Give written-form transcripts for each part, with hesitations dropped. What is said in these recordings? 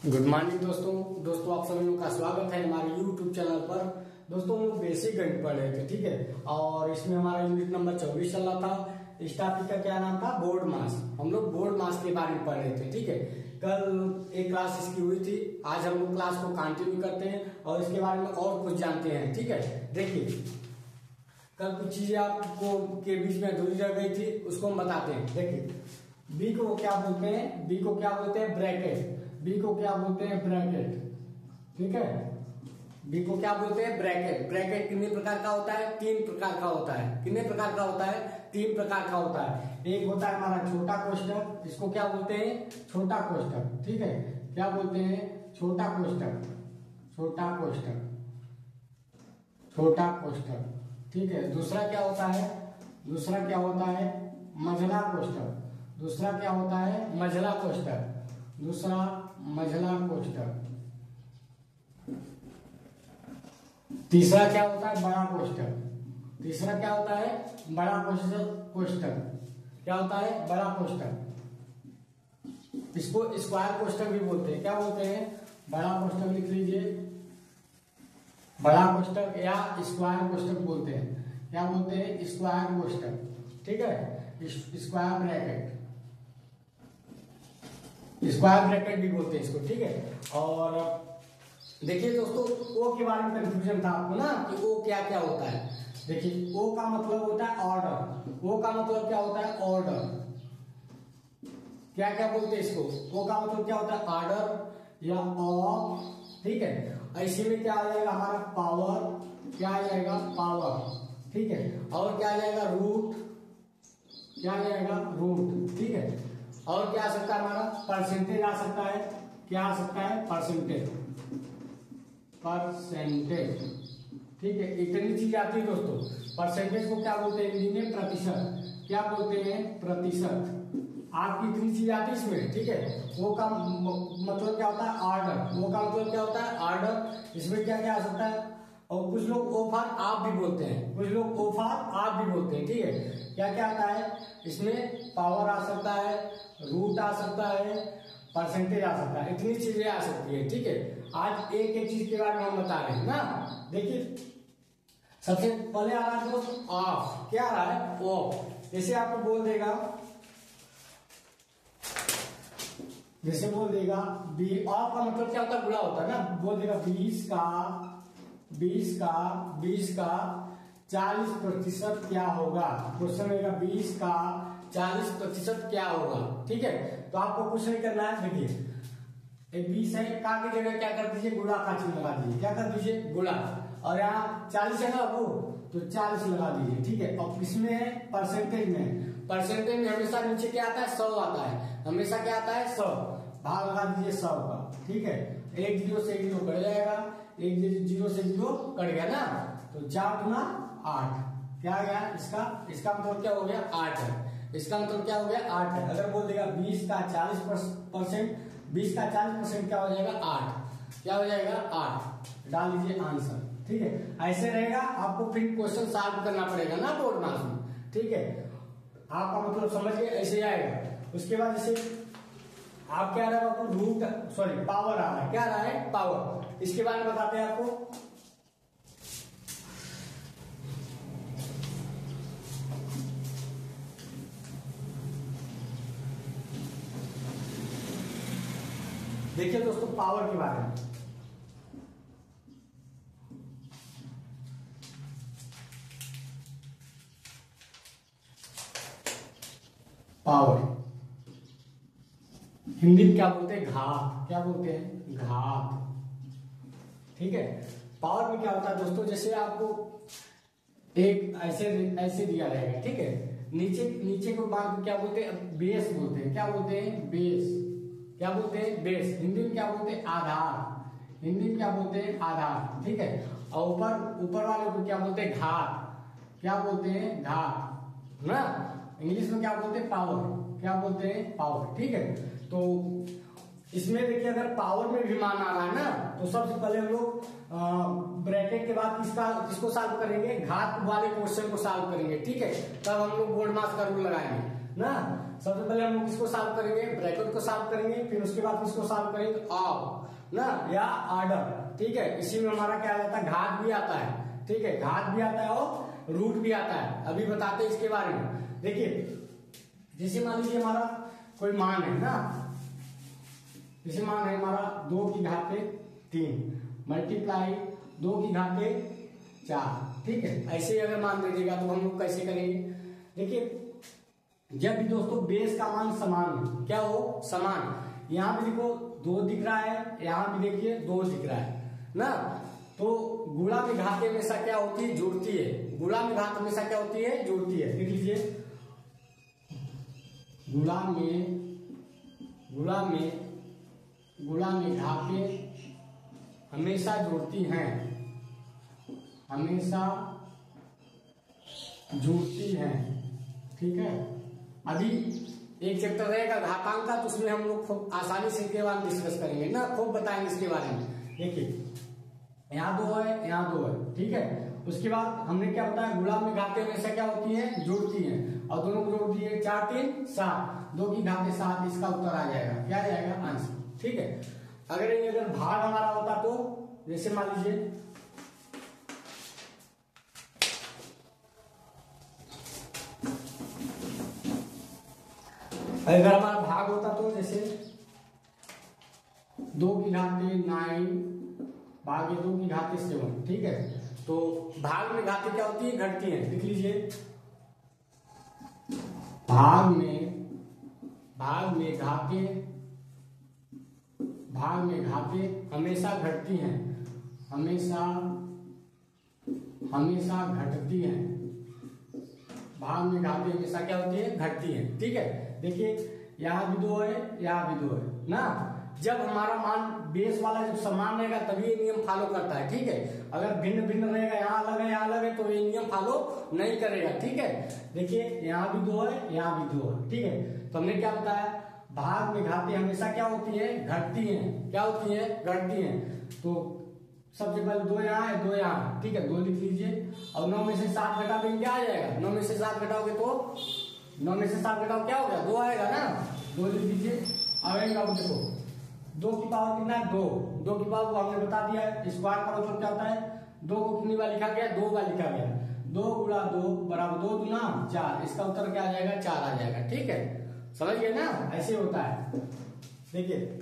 Good morning दोस्तों आप सभी लोगों का स्वागत है हमारे यूट्यूब चैनल पर। दोस्तों हम लोग बेसिक गणित पढ़ रहे थे, ठीक है। और इसमें हमारा यूनिट नंबर 24 चल रहा था। इस टॉपिक का क्या नाम था? बोर्ड मास। हम लोग बोर्ड मास के बारे में पढ़ रहे थे, ठीक है। कल एक क्लास इसकी हुई थी, आज हम लोग क्लास को कंटिन्यू करते हैं और इसके बारे में और कुछ जानते हैं, ठीक है। देखिए कल कुछ चीजें आपको के बीच में अधूरी रह गई थी, उसको हम बताते हैं। देखिए बी को क्या बोलते हैं? बी को क्या बोलते हैं? ब्रैकेट। बी को क्या बोलते हैं? ब्रैकेट, ठीक है। बी को क्या बोलते हैं? ब्रैकेट। ब्रैकेट कितने प्रकार का होता है? 3 प्रकार का होता है। कितने प्रकार का होता है? 3 प्रकार का होता है। एक होता है हमारा छोटा कोष्ठक, इसको क्या बोलते हैं? छोटा कोष्ठक, ठीक है। क्या बोलते हैं? छोटा कोष्ठक, छोटा कोष्ठक, छोटा कोष्ठक, ठीक है। दूसरा क्या होता है? दूसरा क्या होता है? मझला कोष्ठक। दूसरा क्या होता है? मझला कोष्ठक। दूसरा मझला कोष्ठक। तीसरा क्या होता है? बड़ा कोष्ठक। तीसरा क्या होता है? बड़ा कोष्ठक। क्या होता है? बड़ा कोष्ठक। इसको स्क्वायर कोष्ठक भी बोलते हैं। क्या बोलते हैं? बड़ा कोष्ठक लिख लीजिए, बड़ा कोष्ठक या स्क्वायर कोष्ठक बोलते हैं। क्या बोलते हैं? स्क्वायर कोष्ठक, ठीक है। स्क्वायर ब्रैकेट, स्क्वायर ब्रैकेट भी बोलते हैं इसको, ठीक है। और देखिए दोस्तों, ओ के बारे में कंफ्यूजन था आपको ना कि ओ क्या क्या होता है। देखिए ओ का मतलब होता है ऑर्डर। ओ का मतलब क्या होता है? ऑर्डर। क्या क्या बोलते हैं इसको? ओ का मतलब क्या होता है? ऑर्डर या ऑफ, ठीक है। ऐसे में क्या आ जाएगा हमारा? पावर। क्या आ जाएगा? पावर, ठीक है। और क्या आ जाएगा? रूट। क्या आ जाएगा? रूट, ठीक है। और क्या आ सकता है हमारा? परसेंटेज आ सकता है। क्या आ सकता है? परसेंटेज, परसेंटेज, ठीक है। इतनी चीज आती है दोस्तों। परसेंटेज को क्या बोलते हैं हिंदी में? प्रतिशत। क्या बोलते हैं? प्रतिशत। आपकी इतनी चीज आती है इसमें, ठीक है। वो का मतलब क्या होता है? ऑर्डर। वो का मतलब क्या होता है? ऑर्डर। इसमें क्या क्या आ सकता है? और कुछ लोग ओ फॉर आप भी बोलते हैं, कुछ लोग ओ फॉर आप भी बोलते हैं, ठीक है। क्या क्या आता है इसमें? पावर आ सकता है, रूट आ सकता है, परसेंटेज आ सकता है। इतनी चीजें आ सकती है, ठीक है। आज एक एक चीज के बारे में हम बता रहे हैं ना। देखिए सबसे पहले आ रहा है दोस्त ऑफ। क्या आ रहा है? ऑफ। जैसे आपको बोल देगा, जैसे बोल देगा बी, ऑफ का मतलब क्या होता है? बुरा होता है ना। बोल देगा 20 का 40% क्या होगा? क्वेश्चन रहेगा 20 का 40% क्या होगा, ठीक है। तो आपको कुछ नहीं करना है। देखिए 20 है, का की जगह क्या कर दीजिए? गुणा का चिन्ह लगा दीजिए। क्या कर दीजिए? गुणा। और यहाँ 40 है ना वो, तो 40 लगा दीजिए, ठीक है। और किसमें है? परसेंटेज में। परसेंटेज में हमेशा नीचे क्या आता है? 100 आता है। हमेशा क्या आता है? 100। भाग लगा दीजिए 100 का, ठीक है। एक जीरो से एक जीरो कट जाएगा, एक जीरो से जीरो कट गया ना, तो 4 गुना 8 क्या आ गया? इसका मतलब क्या हो गया? 8 है। इसका मतलब क्या हो गया? 8 है। अगर बोल देगा 20 का 40%, 20 का 40% क्या हो जाएगा? 8। क्या हो जाएगा? 8। डाल दीजिए आंसर, ठीक है। ऐसे रहेगा, आपको फिर क्वेश्चन सॉल्व करना पड़ेगा ना बोर्ड मास में, ठीक है। आपका मतलब समझ गए? ऐसे आएगा। उसके बाद जैसे आप क्या रहा है? रूट, सॉरी पावर आ रहा है। क्या आ रहा है? पावर। इसके बारे में बताते हैं आपको। देखिए दोस्तों पावर के बारे में। पावर हिंदी में क्या बोलते हैं? घात। क्या बोलते हैं? घात, ठीक है। पावर में क्या होता है दोस्तों? जैसे आपको एक ऐसे दिया रहेगा, ठीक है। नीचे को बात क्या बोलते हैं? बेस बोलते हैं। क्या बोलते हैं? बेस। क्या बोलते हैं? बेस। हिंदी में क्या बोलते हैं? आधार। हिंदी में क्या बोलते हैं? आधार, ठीक है। और ऊपर वाले को क्या बोलते हैं? घात। क्या बोलते हैं? घात ना। इंग्लिश में क्या बोलते हैं? पावर। क्या बोलते हैं? पावर, ठीक है। तो इसमें देखिए अगर पावर में भी मान आ रहा है ना, तो सबसे पहले हम लोग ब्रैकेट के बाद किसको सॉल्व करेंगे? घात वाले क्वेश्चन को सॉल्व करेंगे, ठीक है। तब हम लोग बोर्ड मास का रूल लगाएंगे ना। सबसे पहले हम लोग इसको सॉल्व करेंगे, ब्रैकेट को सॉल्व करेंगे, फिर उसके बाद इसको सॉल्व करेंगे ऑफ ना या ऑर्डर। ठीक है, इसी में हमारा क्या आ जाता है, घात भी आता है। ठीक है, घात भी आता है और रूट भी आता है। अभी बताते हैं इसके बारे में। देखिए जैसे मान लीजिए हमारा कोई मान है ना, जैसे मान है हमारा 2 की घाते 3 मल्टीप्लाई 2 की घाते 4। ठीक है, ऐसे ही अगर मान दे देगा तो हम लोग कैसे करेंगे। देखिए जब भी दोस्तों बेस का मान समान हो, क्या हो, समान। यहाँ पे देखो 2 दिख रहा है, यहाँ भी देखिए 2 दिख रहा है ना, तो गुणा में घात हमेशा क्या होती है, जुड़ती है। गुणा में घात हमेशा क्या होती है, जुड़ती है। देख लीजिए गुणा में घातें हमेशा जुड़ती हैं, हमेशा जुड़ती हैं। ठीक है, अभी एक चैप्टर रहेगा घातांक का, तो उसमें हम लोग खूब आसानी से इसके बारे में डिस्कस करेंगे ना, खूब बताएंगे इसके बारे में। देखिए यहाँ 2 है, यहाँ 2 है। ठीक है, उसके बाद हमने क्या बताया, गुणा में घातें हमेशा क्या होती हैं, जुड़ती हैं, और दोनों को जोड़ दिए 4 3 7, 2 की घातें 7, इसका उत्तर आ जाएगा, क्या आ जाएगा, आंसर। ठीक है, अगर भाग हमारा होता तो जैसे मान लीजिए अगर हमारा भाग होता तो जैसे 2 की घाते 9 भागे 2 की घाते 7। ठीक है, तो भाग में घातें क्या होती है, घटती हैं। लिख लीजिए भाग में घातें हमेशा घटती हैं, हमेशा घटती हैं। भाग में घातें हमेशा क्या होती है, घटती हैं। ठीक है, देखिए यहाँ भी 2 है, यहाँ भी 2 है ना। जब हमारा मान बेस वाला जब समान रहेगा तभी ये नियम फॉलो करता है। ठीक है, अगर भिन्न भिन्न रहेगा, यहाँ अलग है, यहाँ अलग है, तो ये नियम फॉलो नहीं करेगा। ठीक है, देखिए यहाँ भी 2 है, यहाँ भी 2 है। ठीक है, तो हमने क्या बताया, भाग में घातें हमेशा क्या होती है, घटती हैं। क्या होती है, घटती हैं। तो सबसे पहले 2 यहाँ है, 2 यहाँ है। ठीक है, 2 लिख लीजिए, और 9 में से 7 घटा देंगे, क्या आ जाएगा, 9 में से 7 घटाओगे तो 9 में से 7 घटाओ क्या हो गया, 2 आएगा ना। 2 लिख लीजिए, आएगा देखो 2 की पावर कितना है, 2 की पावर हमने बता दिया है। स्क्वायर का मतलब क्या होता है, 2 को कितनी बार लिखा गया, 2 बार लिखा गया। 2 गुणा 2 बराबर 2 दूना 4, इसका उत्तर क्या आ जाएगा, 4 आ जाएगा। ठीक है, समझ गए ना, ऐसे होता है। देखिए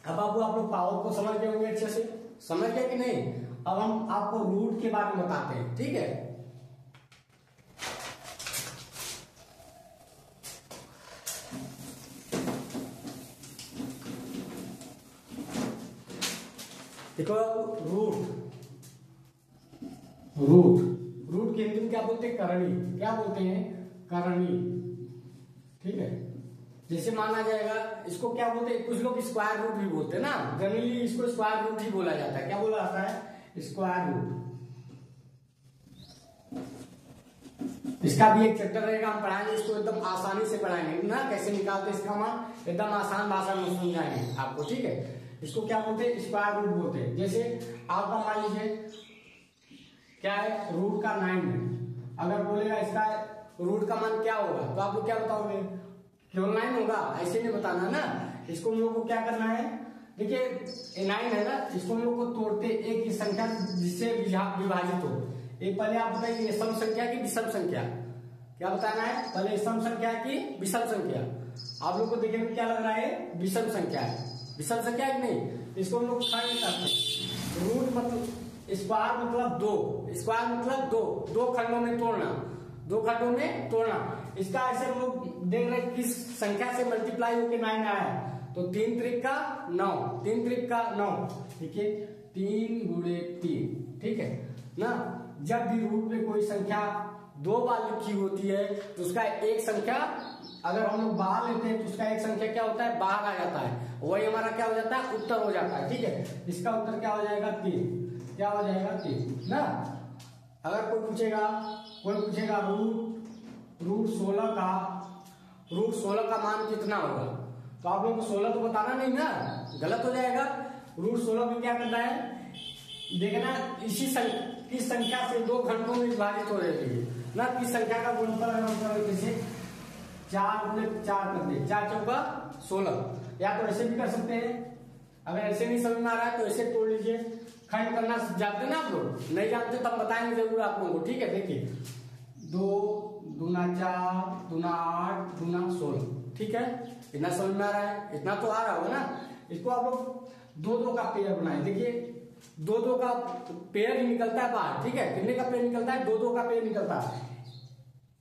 अब आप लोग पावर को समझ गए होंगे, अच्छे से समझ गए कि नहीं। अब हम आपको रूट के बारे में बताते हैं। ठीक है, देखो रूट के हिंदी में क्या बोलते हैं, करणी। क्या बोलते हैं, करणी। ठीक है, जैसे माना जाएगा, इसको क्या बोलते हैं, कुछ लोग स्क्वायर रूट भी बोलते हैं ना, जनरली इसको स्क्वायर रूट ही बोला जाता है। क्या बोला जाता है, स्क्वायर रूट। इसका भी एक चैप्टर रहेगा, हम पढ़ाएंगे इसको, एकदम आसानी से पढ़ाएंगे ना, कैसे निकालते इसका मान, एकदम आसान भाषा में समझाएंगे आपको। ठीक है, इसको क्या बोलते हैं, स्क्वायर रूट बोलते हैं। जैसे आपका मान लीजिए क्या है, रूट का 9 है, अगर बोलेगा इसका रूट का मान क्या होगा, तो आप लोग क्या बताओगे, केवल 9 होगा, ऐसे नहीं बताना ना। इसको हम लोग को क्या करना है, देखिए 9 है ना, इसको हम लोग को तोड़ते एक ही संख्या जिससे विभाजित हो। एक पहले आप बताइए, ये सम संख्या की विषम संख्या, क्या बताना है, पहले सम संख्या की विषम संख्या। आप लोग को देखने में क्या लग रहा है, विषम संख्या है, विषम संख्या है कि नहीं। इसको हम लोग खंड करते हैं। रूट मतलब स्क्वायर मतलब 2, स्क्वायर मतलब 2 खंडों में तोड़ना, 2 खंडों में तोड़ना। इसका ऐसे हम लोग देख रहे हैं किस संख्या से मल्टीप्लाई होके 9 आया, तो 3 त्रिक का 9, 3 त्रिक का 9। देखिए 3 गुणे 3। ठीक है ना, जब भी रूट में कोई संख्या 2 बार लिखी होती है तो उसका एक संख्या अगर हम लोग बाहर लेते हैं तो उसका एक संख्या क्या होता है, बाहर आ जाता है, वही हमारा क्या हो जाता है, उत्तर हो जाता है। ठीक है, इसका उत्तर क्या हो जाएगा, 3। क्या हो जाएगा, 3 ना। अगर कोई पूछेगा रूट 16 का मान कितना होगा, तो आप लोग को 16 तो बताना नहीं ना, गलत हो जाएगा। रूट 16 में क्या करना है, देखना इसी संख्या से 2 घंटों में विभाजित हो जाएगी ना, किस संख्या का गुणनफल जैसे 4 गुणे 4 कर दे, 4 चौका 16। या तो ऐसे भी कर सकते हैं, अगर ऐसे नहीं समझ में आ रहा है तो ऐसे तोड़ लीजिए। खंड करना जानते ना आप लोग, नहीं जानते तब बताएंगे जरूर आप लोगों को, ठीक है। देखिए 2 दूना 4 दूना 8 दूना 16, ठीक है। इतना समझ में आ रहा है, इतना तो आ रहा होगा ना। इसको आप लोग 2-2 का पेयर बनाए। देखिए 2-2 का पेयर ही निकलता है बाहर, ठीक है। कितने का पेयर निकलता है? 2-2 का पेयर निकलता है।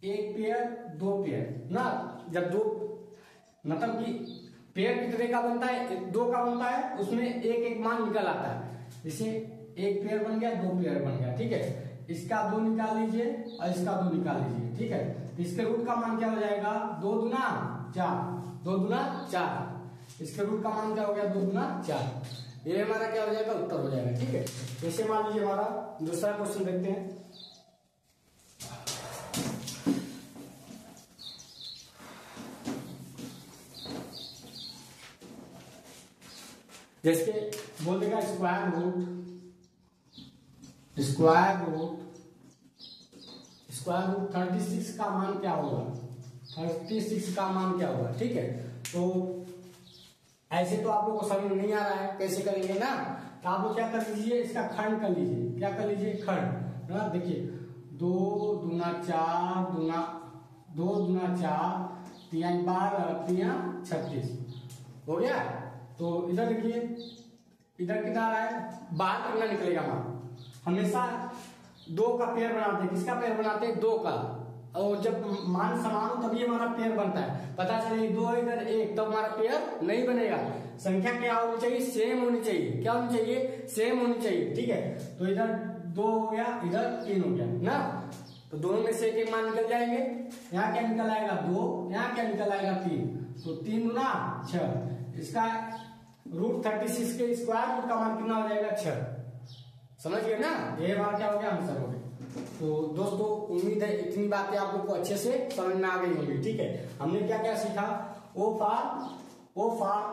1 पेयर 2 पेयर ना, जब 2 मतलब कि पेयर कितने का बनता है? 2 का बनता है, उसमें एक एक मान निकल आता है। जैसे 1 पेयर बन गया, 2 पेयर बन गया, ठीक है। इसका 2 निकाल लीजिए और इसका 2 निकाल लीजिए, ठीक है। इसके रूट का मान क्या हो जाएगा? 2 दूना 4, 2 दूना 4। इसके रूट का मान क्या हो गया? 2 दूना 4। ये हमारा क्या हो जाएगा? उत्तर हो जाएगा, ठीक है। जैसे मान लीजिए हमारा दूसरा क्वेश्चन देखते हैं। जैसे बोल देगा स्क्वायर रूट 36 का मान क्या होगा? 36 का मान क्या होगा, ठीक है। तो ऐसे तो आप लोगों को समझ में नहीं आ रहा है, कैसे करेंगे ना। तो आप लोग क्या कर लीजिए, इसका खंड कर लीजिए। क्या कर लीजिए? खंड ना। देखिए 2 दूना 4 दूना 2 दूना 4 3 12 3 36 हो गया। तो इधर देखिए, इधर कितना आ रहा है? बाहर कितना निकलेगा मान? हमेशा 2 का पेयर बनाते हैं। किसका पेयर बनाते हैं? 2 का। और जब मान समान हो तभी हमारा पेयर बनता है। पता चले 2 इधर 1, तब हमारा पेयर नहीं बनेगा। संख्या क्या होनी चाहिए? सेम होनी चाहिए। क्या होनी चाहिए? सेम होनी चाहिए, ठीक है। तो इधर 2 हो गया, इधर 3 हो गया ना। तो दोनों में से एक मान निकल जाएंगे। यहाँ क्या निकल आएगा? 2, यहाँ क्या निकल आएगा? 3। तो 3 दूना 6। इसका रूट 36 के स्क्वायर रूट का मान कितना हो जाएगा? 6। समझ गए ना। ये हमारा क्या हो गया? आंसर हो गया। तो दोस्तों उम्मीद है इतनी बातें आप लोग को अच्छे से समझ में आ गई होंगी, ठीक है। हमने क्या क्या सीखा? O for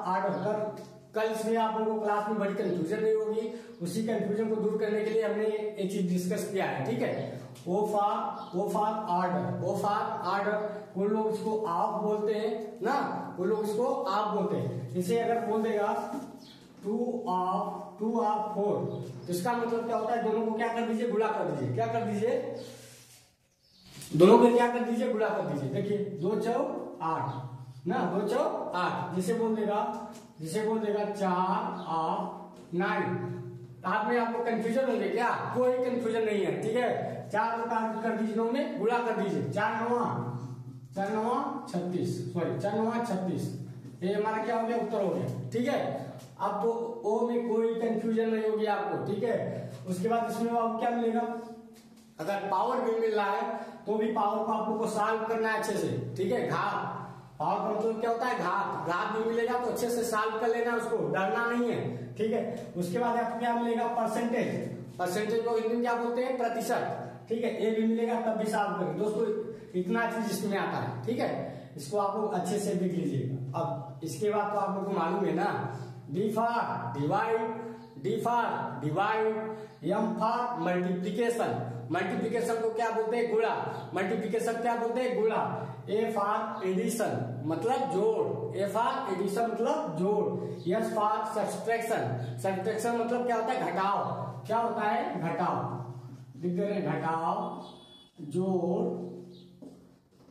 order. कल इसमें आप लोगों को क्लास में बड़ी कंफ्यूजन नहीं होगी, उसी कंफ्यूजन को दूर करने के लिए हमने ये चीज डिस्कस किया है, ठीक है। O for order. वो लोग इसको आप बोलते हैं ना, वो लोग इसको आप बोलते हैं। जैसे अगर बोल देगा 2 ऑफ 4, तो इसका मतलब क्या होता है? दोनों को क्या कर दीजिए? गुणा कर दीजिए। क्या कर दीजिए? दोनों को क्या कर दीजिए? गुणा कर दीजिए। देखिए 2 चौक 8 ना, 2 चौक 8। जिसे बोल देगा 4 ऑफ 9। आप में आपको कंफ्यूजन होंगे क्या? कोई कंफ्यूजन नहीं है, ठीक है। 4 को काट कर दीजिए, दोनों में गुणा कर दीजिए। 4 9 36, सॉरी 4 9 36। ये हमारा क्या हो गया? उत्तर हो गया, ठीक है। अब तो ओ में कोई कंफ्यूजन नहीं होगी आपको, ठीक है। उसके बाद इसमें आपको क्या मिलेगा? अगर पावर भी मिल रहा है तो भी पावर को आप लोग को सॉल्व करना है अच्छे से, ठीक है। घात, पावर का मतलब क्या होता है? घात भी मिलेगा तो अच्छे से सॉल्व कर लेना, उसको डरना नहीं है, ठीक है। उसके बाद आपको क्या मिलेगा? परसेंटेज को हिंदी में क्या बोलते हैं? प्रतिशत, ठीक है। ये भी मिलेगा तब भी सॉल्व करेंगे। दोस्तों इतना चीज इसमें आता है, ठीक है। इसको आप लोग अच्छे से देख लीजिएगा। अब इसके बाद तो आप लोग को मालूम है ना, D for divide, M for multiplication को क्या बोलते हैं? गुणा। मल्टीप्लीकेशन क्या बोलते हैं? गुणा। A for एडिशन मतलब जोड़, मतलब जोड़। S for सब्सट्रैक्शन मतलब क्या होता है? घटाव। क्या होता है? घटाव। लिख दे रहे हैं घटाव, जोड़,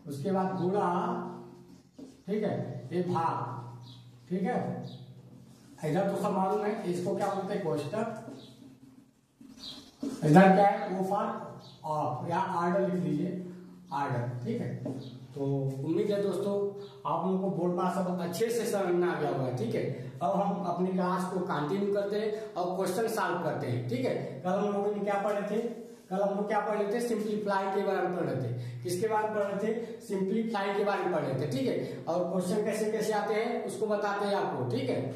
उसके बाद गुणा, ठीक है। ये भाग, ठीक है। इधर तो सब मालूम है, इसको क्या बोलते हैं? कोष्टक। इधर क्या है? ओ फॉर ऑफ या आर्डर लिख लीजिए, आर्डर, ठीक है। तो उम्मीद है दोस्तों आप लोगों को बोर्ड पास सब अच्छे से समझ में आ गया होगा, ठीक है। अब हम अपनी क्लास को कंटिन्यू करते हैं और क्वेश्चन सॉल्व करते हैं, ठीक है। कल हम लोगों ने क्या पढ़े थे? सिंप्लीफाई के बारे में पढ़ रहे थे। किसके बारे में पढ़ रहे थे? सिंप्लीफाई के बारे में पढ़ रहे थे, ठीक है। और क्वेश्चन कैसे कैसे आते हैं उसको बताते हैं आपको, ठीक है।